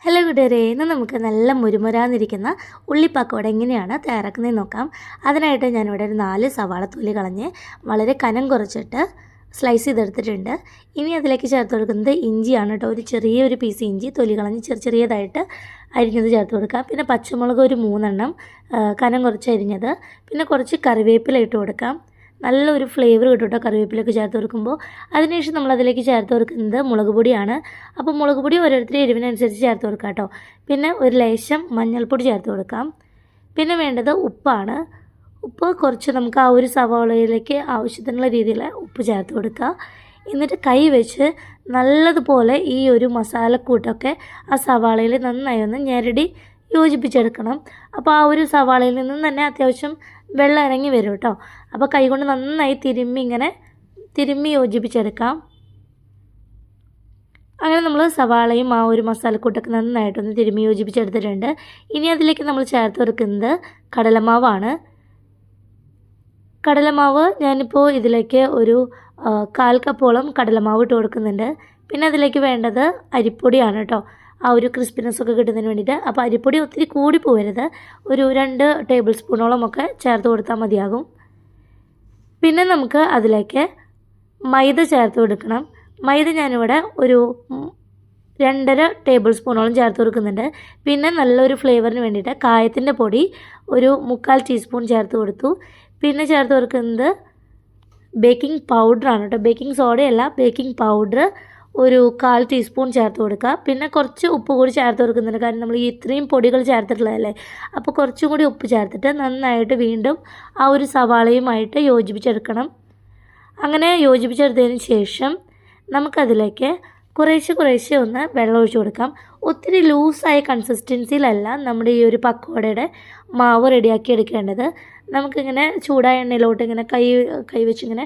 Hello കൂട്ടുകാരെ, ഇന്ന് നമുക്ക് നല്ല മുരുമുരാന്നിരിക്കുന്ന ഉള്ളിപ്പക്കോട എങ്ങനെയാണ് തയ്യാറാക്കുന്നതെന്ന് നോക്കാം. അതിനായിട്ട് ഞാനിവിടെ ഒരു 4 സവാള തൊലി കളഞ്ഞ് വളരെ കനം കുറച്ചിട്ട് സ്ലൈസ് ചെയ്തെടുത്തിട്ടുണ്ട്. ഇനി അതിലേക്ക് ചേർത്ത് കൊടുക്കുന്നത് ഇഞ്ചിയാണ് കേട്ടോ. ഒരു ചെറിയൊരു പീസ് ഇഞ്ചി തൊലി കളഞ്ഞ് ചെറിയതായിട്ട് അരിഞ്ഞത് ചേർത്ത് കൊടുക്കുക. പിന്നെ പച്ചമുളക് ഒരു 3 എണ്ണം കനം കുറച്ച് അരിഞ്ഞത്, പിന്നെ കുറച്ച് കറിവേപ്പില ഇട്ട് കൊടുക്കാം. നല്ലൊരു ഫ്ലേവർ കിട്ടും കേട്ടോ കറിവേപ്പിലൊക്കെ ചേർത്ത് കൊടുക്കുമ്പോൾ. അതിനുശേഷം നമ്മളതിലേക്ക് ചേർത്ത് കൊടുക്കുന്നത് മുളക് പൊടിയാണ്. അപ്പോൾ മുളക് പൊടി ഓരോരുത്തരും എരിവിനനുസരിച്ച് ചേർത്ത് കൊടുക്കാം കേട്ടോ. പിന്നെ ഒരു ലേശം മഞ്ഞൾപ്പൊടി ചേർത്ത് കൊടുക്കാം. പിന്നെ വേണ്ടത് ഉപ്പാണ്. ഉപ്പ് കുറച്ച് നമുക്ക് ആ ഒരു സവാളയിലേക്ക് ആവശ്യത്തിനുള്ള രീതിയിൽ ഉപ്പ് ചേർത്ത് കൊടുക്കുക. എന്നിട്ട് കൈ വെച്ച് നല്ലതുപോലെ ഈ ഒരു മസാലക്കൂട്ടൊക്കെ ആ സവാളയിൽ നന്നായി ഒന്ന് ഞെരടി യോജിപ്പിച്ചെടുക്കണം. അപ്പോൾ ആ ഒരു സവാളയിൽ നിന്നും തന്നെ അത്യാവശ്യം വെള്ളം ഇറങ്ങി വരും കേട്ടോ. അപ്പോൾ കൈകൊണ്ട് നന്നായി തിരുമ്മി യോജിപ്പിച്ചെടുക്കാം. അങ്ങനെ നമ്മൾ സവാളയും ആ ഒരു മസാലക്കൂട്ടൊക്കെ നന്നായിട്ടൊന്ന് തിരുമ്മി യോജിപ്പിച്ചെടുത്തിട്ടുണ്ട്. ഇനി അതിലേക്ക് നമ്മൾ ചേർത്ത് കൊടുക്കുന്നത് കടലമാവാണ്. കടലമാവ് ഞാനിപ്പോൾ ഇതിലേക്ക് ഒരു 1/4 കപ്പോളം കടലമാവ് ഇട്ട് കൊടുക്കുന്നുണ്ട്. പിന്നെ അതിലേക്ക് വേണ്ടത് അരിപ്പൊടിയാണ് കേട്ടോ, ആ ഒരു ക്രിസ്പിനെസ്സൊക്കെ കിട്ടുന്നതിന് വേണ്ടിയിട്ട്. അപ്പോൾ അരിപ്പൊടി ഒത്തിരി കൂടി പോകരുത്, ഒരു 2 ടേബിൾ സ്പൂണോളം ഒക്കെ ചേർത്ത് കൊടുത്താൽ മതിയാകും. പിന്നെ നമുക്ക് അതിലേക്ക് മൈദ ചേർത്ത് കൊടുക്കണം. മൈദ ഞാനിവിടെ ഒരു 2.5 ടേബിൾ സ്പൂണോളം ചേർത്ത് കൊടുക്കുന്നുണ്ട്. പിന്നെ നല്ലൊരു ഫ്ലേവറിന് വേണ്ടിയിട്ട് കായത്തിൻ്റെ പൊടി ഒരു 3/4 ടീസ്പൂൺ ചേർത്ത് കൊടുത്തു. പിന്നെ ചേർത്ത് കൊടുക്കുന്നത് ബേക്കിംഗ് പൗഡറാണ് കേട്ടോ, ബേക്കിംഗ് സോഡയല്ല, ബേക്കിംഗ് പൗഡർ ഒരു 1/4 ടീസ്പൂൺ ചേർത്ത് കൊടുക്കുക. പിന്നെ കുറച്ച് ഉപ്പ് കൂടി ചേർത്ത് കൊടുക്കുന്നുണ്ട്, കാരണം നമ്മൾ ഈ ഇത്രയും പൊടികൾ ചേർത്തിട്ടുള്ളതല്ലേ. അപ്പോൾ കുറച്ചും കൂടി ഉപ്പ് ചേർത്തിട്ട് നന്നായിട്ട് വീണ്ടും ആ ഒരു സവാളയുമായിട്ട് യോജിപ്പിച്ചെടുക്കണം. അങ്ങനെ യോജിപ്പിച്ചെടുത്തതിന് ശേഷം നമുക്കതിലേക്ക് കുറേശ്ശെ ഒന്ന് വെള്ളം ഒഴിച്ച് കൊടുക്കാം. ഒത്തിരി ലൂസായ കൺസിസ്റ്റൻസിയിലല്ല നമ്മുടെ ഈ ഒരു പക്കോടയുടെ മാവ് റെഡിയാക്കി എടുക്കേണ്ടത്. നമുക്കിങ്ങനെ ചൂടായ എണ്ണയിലോട്ട് ഇങ്ങനെ കൈ വെച്ചിങ്ങനെ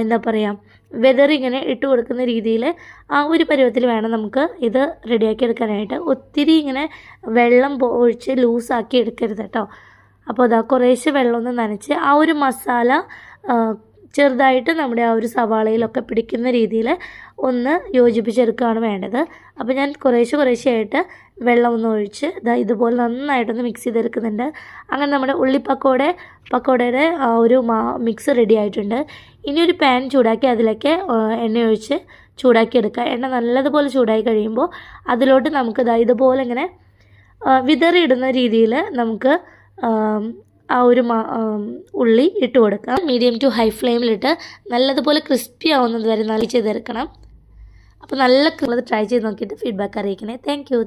എന്താ പറയുക, വെതറിങ്ങനെ ഇട്ട് കൊടുക്കുന്ന രീതിയിൽ ആ ഒരു പരുവത്തിൽ വേണം നമുക്ക് ഇത് റെഡിയാക്കി എടുക്കാനായിട്ട്. ഒത്തിരി ഇങ്ങനെ വെള്ളം ഒഴിച്ച് ലൂസാക്കി എടുക്കരുത് കേട്ടോ. അപ്പോൾ അതാ കുറേശ്ശെ വെള്ളം ഒന്ന് നനച്ച് ആ ഒരു മസാല ചെറുതായിട്ട് നമ്മുടെ ആ ഒരു സവാളയിലൊക്കെ പിടിക്കുന്ന രീതിയിൽ ഒന്ന് യോജിപ്പിച്ചെടുക്കുകയാണ് വേണ്ടത്. അപ്പോൾ ഞാൻ കുറേശ്ശെയായിട്ട് വെള്ളം ഒന്ന് ഒഴിച്ച് ഇതുപോലെ നന്നായിട്ടൊന്ന് മിക്സ് ചെയ്തെടുക്കുന്നുണ്ട്. അങ്ങനെ നമ്മുടെ പക്കോടയുടെ ആ ഒരു മിക്സ് റെഡി ആയിട്ടുണ്ട്. ഇനി ഒരു പാൻ ചൂടാക്കി അതിലേക്ക് എണ്ണ ഒഴിച്ച് ചൂടാക്കി എടുക്കുക. എണ്ണ നല്ലതുപോലെ ചൂടായി കഴിയുമ്പോൾ അതിലോട്ട് നമുക്ക് ഇതുപോലെ ഇങ്ങനെ വിതറിയിടുന്ന രീതിയിൽ നമുക്ക് ആ ഒരു ഉള്ളി ഇട്ട് കൊടുക്കാം. മീഡിയം ടു ഹൈ ഫ്ലെയിമിലിട്ട് നല്ലതുപോലെ ക്രിസ്പി ആവുന്നത് വരെ നല്ല ചെയ്തെടുക്കണം. അപ്പോൾ നല്ല ട്രൈ ചെയ്ത് നോക്കിയിട്ട് ഫീഡ്ബാക്ക് അറിയിക്കണേ. Thank you.